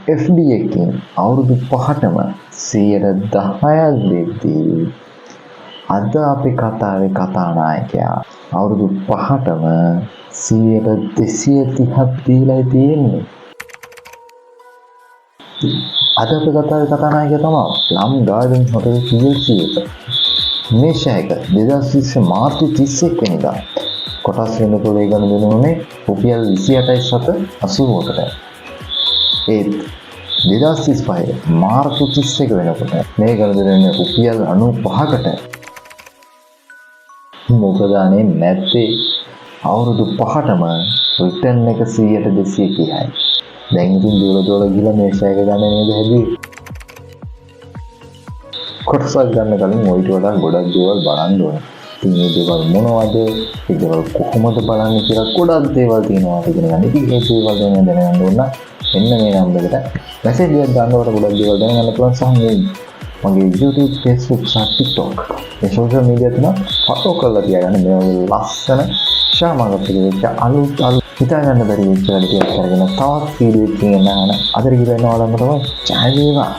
FD එකකින් අවුරුදු 5ටම 10%ක් දෙද්දී අද අපි කතාවේ කතානායකයා අවුරුදු 5ටම 230ක් දීලා තියෙන්නේ. අද අපි කතාවේ කතානායකයා තමයි ප්ලම් ගාඩන් හොටල් PLC එක. මේ ෂෙයා එක 2020 මාර්තු 31 වෙනිදා කොටස් වෙනකොට ගණන් රුපියල් 28.87 ඒත් 2035 මාර්තු 31 වෙනකොට මේ ගණන් රුපියල් 95කට. මොකද අනේ නැත්තේ අවුරුදු 5ටම රිටර්න් එක 100ට 230යි. දැන් ඉතින් දොළ ගිහලා මේ ෂෙයා එක ගන්න නේද හැදුවේ. කොටසක් ගන්න කලින් ඔයිට වඩා ගොඩක් දේවල් බලන්න ඕනේ. ඉතින් මේ දේවල් මොනවද? ඒ දේවල් කොහොමද බලන්නේ කියලා ගොඩක් දේවල් තියෙනවා ඉගෙන ගන්න. ඉතින් මේ දේවල් ගැන දැනගන්න ඕන මෙන්න මේ නම්බරකට මැසේජ් එකක් දාන්නකොට ගොඩක් දේවල් දැනගන්න පුළුවන්. සහ මගේ YouTube, Facebook සහ TikTok මේ සෝෂල් මීඩියා තුන ෆලෝ කරලා තියාගන්න. මේ වගේ ලස්සන ශාමාගත වෙච්ච අලුත් හිතා ගන්න බැරි විදිහට ටිකක් කරගෙන තවත් වීඩියෝ එකකින් එන්න අතර ගිහින් යනවා තමයි. ජය වේවා.